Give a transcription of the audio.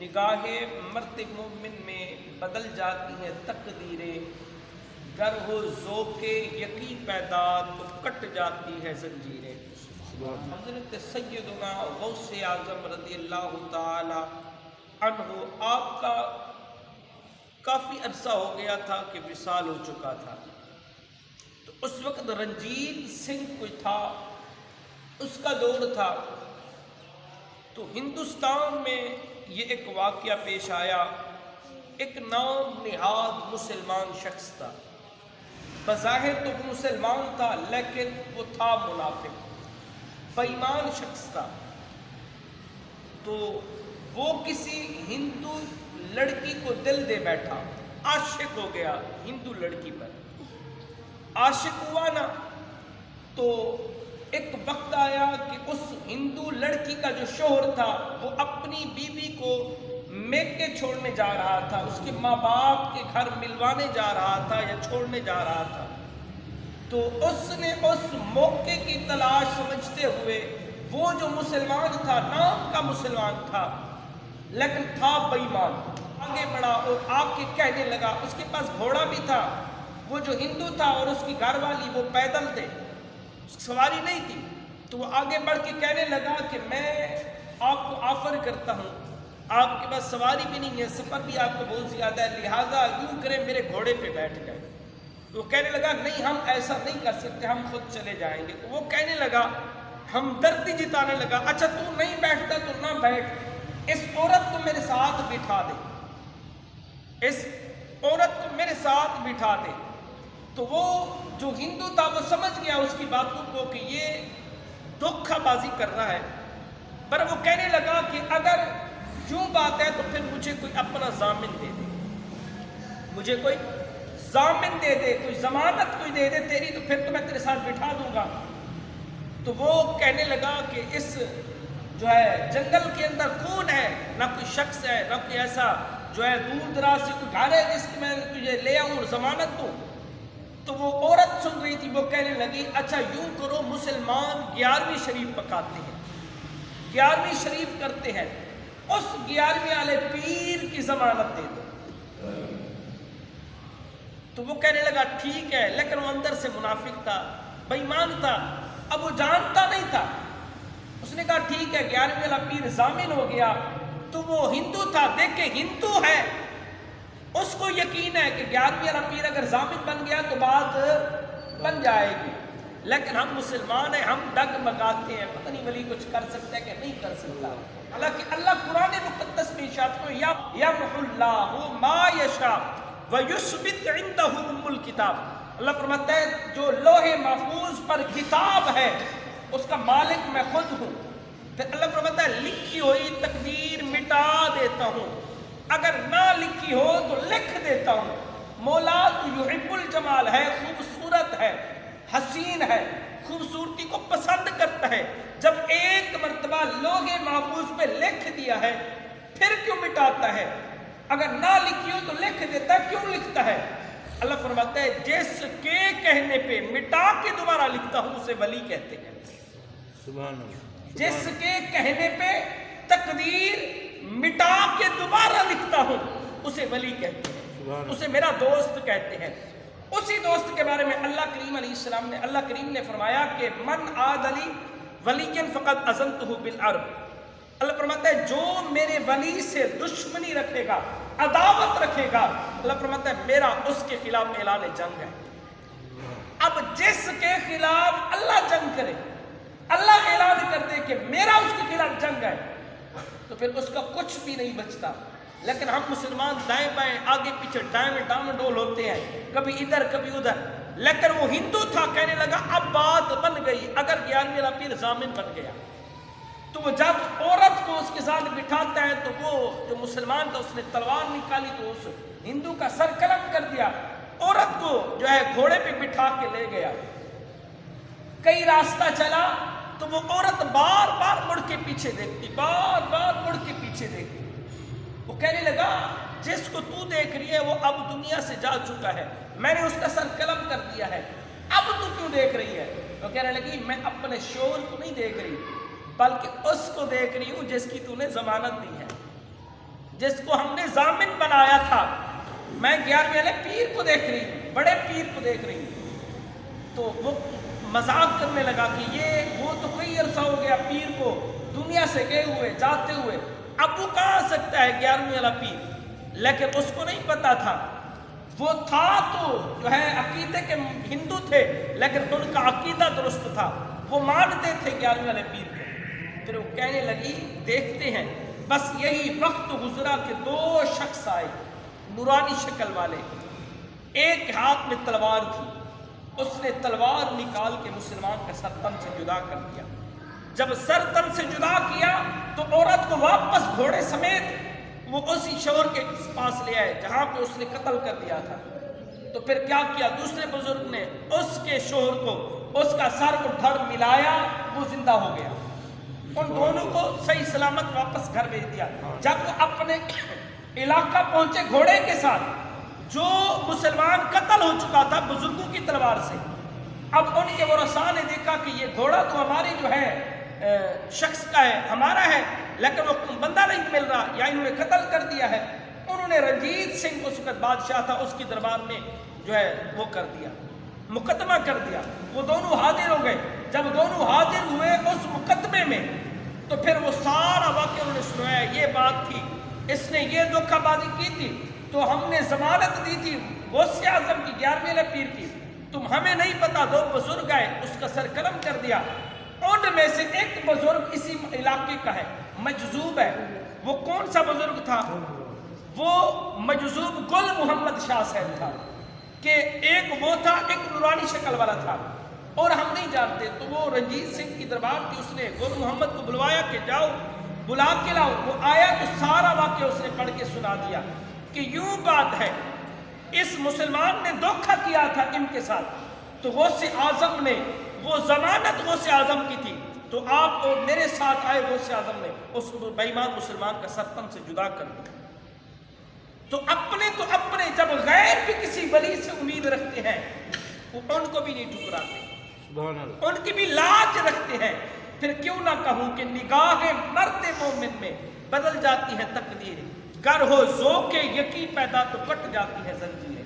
نگاہ مرد مومن میں بدل جاتی ہیں تقدیریں، گر ہو ذوق یقین پیدا تو کٹ جاتی ہے زنجیریں۔ حضرت سیدنا غوث اعظم رضی اللہ تعالی عنہ، آپ کا کافی عرصہ ہو گیا تھا کہ وصال ہو چکا تھا، تو اس وقت رنجیت سنگھ کوئی تھا، اس کا دور تھا۔ تو ہندوستان میں یہ ایک واقعہ پیش آیا، ایک نام نہاد مسلمان شخص تھا، بظاہر تو مسلمان تھا لیکن وہ تھا منافق، بے ایمان شخص تھا۔ تو وہ کسی ہندو لڑکی کو دل دے بیٹھا، عاشق ہو گیا ہندو لڑکی پر، عاشق ہوا نا، تو ایک وقت آیا کہ اس ہندو لڑکی کا جو شوہر تھا وہ اپنی بیوی کو میکے چھوڑنے جا رہا تھا، اس کے ماں باپ کے گھر ملوانے جا رہا تھا یا چھوڑنے جا رہا تھا۔ تو اس نے اس موقع کی تلاش سمجھتے ہوئے، وہ جو مسلمان تھا، نام کا مسلمان تھا لیکن تھا بے ایمان، آگے بڑھا اور آ کے کہنے لگا، اس کے پاس گھوڑا بھی تھا، وہ جو ہندو تھا اور اس کی گھر والی وہ پیدل تھے، سواری نہیں تھی، تو وہ آگے بڑھ کے کہنے لگا کہ میں آپ کو آفر کرتا ہوں، آپ کے پاس سواری بھی نہیں ہے، سفر بھی آپ کو بہت زیادہ ہے، لہٰذا یوں کریں میرے گھوڑے پہ بیٹھ گئے۔ تو وہ کہنے لگا نہیں، ہم ایسا نہیں کر سکتے، ہم خود چلے جائیں گے۔ تو وہ کہنے لگا، ہمدردی جتانے لگا، اچھا تو نہیں بیٹھتا تو نہ بیٹھ، اس عورت کو میرے ساتھ بٹھا دے، اس عورت کو میرے ساتھ بٹھا دے۔ تو وہ جو ہندو تھا وہ سمجھ گیا اس کی باتوں کو کہ یہ دھوکہ بازی کر رہا ہے، پر وہ کہنے لگا کہ اگر یوں بات ہے تو پھر مجھے کوئی اپنا ضامن دے دے، مجھے کوئی ضامن دے دے، کوئی ضمانت کوئی دے دے تیری، تو پھر تو میں تیرے ساتھ بٹھا دوں گا۔ تو وہ کہنے لگا کہ اس جو ہے جنگل کے اندر کون ہے، نہ کوئی شخص ہے، نہ کوئی ایسا جو ہے دور دراز سے کوئی گھر ہے جس کی میں تجھے لے آؤں اور ضمانت دوں۔ تو وہ عورت سن رہی تھی، وہ کہنے لگی، اچھا یوں کرو، مسلمان 11ویں شریف پکاتے ہیں، 11ویں شریف کرتے ہیں، اس 11ویں والے پیر کی ضمانت دے دو۔ تو وہ کہنے لگا ٹھیک ہے، لیکن وہ اندر سے منافق تھا، بے ایمان تھا، اب وہ جانتا نہیں تھا۔ اس نے کہا ٹھیک ہے، 11ویں والا پیر ضامن ہو گیا۔ تو وہ ہندو تھا، دیکھے ہندو ہے، اس کو یقین ہے کہ 11ویں والا پیر اگر ضامن بن گیا تو بات بن جائے گی، لیکن ہم مسلمان ہیں، ہم ڈگمگاتے ہیں، پتہ نہیں ولی کچھ کر سکتا ہے کہ نہیں کر سکتا۔ حالانکہ اللہ قرآن مقدس میں ارشاد کو یمحو اللہ ما یشاء ویثبت عندہ ام الکتاب، اللہ فرماتا ہے جو لوح محفوظ پر کتاب ہے اس کا مالک میں خود ہوں۔ پھر اللہ فرماتا ہے لکھی ہوئی تقدیر مٹا دیتا ہوں، اگر نہ لکھی ہو تو لکھ دیتا ہوں۔ مولا تو یحب الجمال ہے، خوبصورت ہے، حسین ہے، خوبصورتی کو پسند کرتا ہے۔ جب ایک مرتبہ لوح محفوظ پہ لکھ دیا ہے پھر کیوں مٹاتا ہے؟ اگر نہ لکھی ہو تو لکھ دیتا ہے، کیوں لکھتا ہے؟ اللہ فرماتا ہے جس کے کہنے پہ مٹا کے دوبارہ لکھتا ہوں اسے ولی کہتے ہیں۔ سبحان اللہ۔ جس کے کہنے پہ تقدیر مٹا کے دوبارہ لکھتا ہوں اسے ولی کہتے ہیں، اسے میرا دوست کہتے ہیں۔ اسی دوست کے بارے میں اللہ کریم علیہ السلام نے، اللہ کریم نے فرمایا کہ من عاد لی ولیًا فقد اذنتہ بالحرب، اللہ فرماتا ہے جو میرے ولی سے دشمنی رکھے گا، عداوت رکھے گا، اللہ فرماتا ہے میرا اس کے خلاف اعلان جنگ ہے۔ اب جس کے خلاف اللہ جنگ کرے، اللہ اعلان کر دے کہ میرا اس کے خلاف جنگ ہے، تو پھر اس کا کچھ بھی نہیں بچتا۔ لیکن ہم مسلمان دائیں بائیں آگے پیچھے ڈام ڈول ہوتے ہیں، کبھی ادھر کبھی ادھر۔ لیکن وہ ہندو تھا، کہنے لگا اب بات بن گئی، اگر 11ویں والا پیر ضامن بن گیا تو وہ جب عورت کو اس کے ساتھ بٹھاتا ہے تو وہ جو مسلمان تھا اس نے تلوار نکالی تو اس ہندو کا سر قلم کر دیا، عورت کو جو ہے گھوڑے پہ بٹھا کے لے گیا۔ کئی راستہ چلا تو وہ عورت بار بار مڑ کے پیچھے دیکھتی، بار بار مڑ کے پیچھے دیکھتی۔ وہ کہنے لگا جس کو تو دیکھ رہی ہے وہ اب دنیا سے جا چکا ہے، میں نے اس کا سر قلم کر دیا ہے، اب تو کیوں دیکھ رہی ہے؟ وہ کہنے لگی میں اپنے شوہر کو نہیں دیکھ رہی بلکہ اس کو دیکھ رہی ہوں جس کی تو نے ضمانت دی ہے۔ جس کو ہم نے ضامن بنایا تھا، میں 11ویں والے پیر کو دیکھ رہی ہوں، بڑے پیر کو دیکھ رہی ہوں، تو وہ مذاق کرنے لگا کہ وہ تو کئی عرصہ ہو گیا پیر کو دنیا سے گئے ہوئے جاتے ہوئے، اب وہ کہاں آ سکتا ہے 11ویں والا پیر؟ لیکن اس کو نہیں پتا تھا، وہ تھا تو جو ہے عقیدے کے ہندو تھے، لیکن ان کا عقیدہ درست تھا، وہ مانتے تھے 11ویں والے پیر کو۔ پھر وہ کہنے لگی دیکھتے ہیں، بس یہی وقت گزرا کہ 2 شخص آئے نورانی شکل والے، ایک ہاتھ میں تلوار تھی، اس نے تلوار نکال کے مسلمان کا سر تن سے جدا کر دیا۔ جب سر تن سے جدا کیا تو عورت کو واپس گھوڑے سمیت وہ اسی شوہر کے پاس لے آئے جہاں پہ اس نے قتل کر دیا تھا۔ تو پھر کیا کیا؟ دوسرے بزرگ نے اس کے شوہر کو اس کا سر کو دھڑ ملایا، وہ زندہ ہو گیا، ان دونوں کو صحیح سلامت واپس گھر بھیج دیا۔ جب وہ اپنے علاقہ پہنچے گھوڑے کے ساتھ، جو مسلمان قتل ہو چکا تھا بزرگوں کی تلوار سے، اب ان کے ورثاء نے دیکھا کہ یہ گھوڑا تو ہماری جو ہے شخص کا ہے، ہمارا ہے، لیکن وہ بندہ نہیں مل رہا، یا انہوں نے قتل کر دیا ہے۔ انہوں نے رنجیت سنگھ اس وقت بادشاہ تھا، اس کی دربار میں جو ہے وہ کر دیا، مقدمہ کر دیا، وہ دونوں حاضر ہو گئے۔ جب دونوں حاضر ہوئے اس مقدمے میں تو پھر وہ سارا واقعہ انہوں نے سنایا، یہ بات تھی، اس نے یہ دھوکہ بازی کی تھی، تو ہم نے ضمانت دی تھی غوث اعظم کی 11ویں والے پیر کی، تم ہمیں نہیں پتا، 2 بزرگ آئے، اس کا سر قلم کر دیا۔ ان میں سے ایک بزرگ اسی علاقے کا ہے، مجذوب ہے۔ وہ کون سا بزرگ تھا؟ وہ مجذوب گل محمد شاہ صاحب تھا، کہ ایک وہ تھا، ایک نورانی شکل والا تھا، اور ہم نہیں جانتے۔ تو وہ رنجیت سنگھ کی دربار تھی، اس نے گل محمد کو بلوایا کہ جاؤ بلا کے لاؤ۔ وہ آیا تو سارا واقعہ اس نے پڑھ کے سنا دیا کہ یوں بات ہے، اس مسلمان نے دھوکہ کیا تھا ان کے ساتھ، تو غوث اعظم نے وہ ضمانت غوث اعظم کی تھی، تو آپ اور میرے ساتھ آئے، غوث اعظم نے اس بے ایمان مسلمان کا سر تن سے جدا کر دیا۔ تو اپنے جب غیر بھی کسی ولی سے امید رکھتے ہیں، وہ ان کو بھی نہیں ٹھکراتے، ان کی بھی لاج رکھتے ہیں۔ پھر کیوں نہ کہوں کہ نگاہ مرد مومن میں بدل جاتی ہے تقدیر، گر ہو ذوق یقین پیدا تو کٹ جاتی ہے زنجیر۔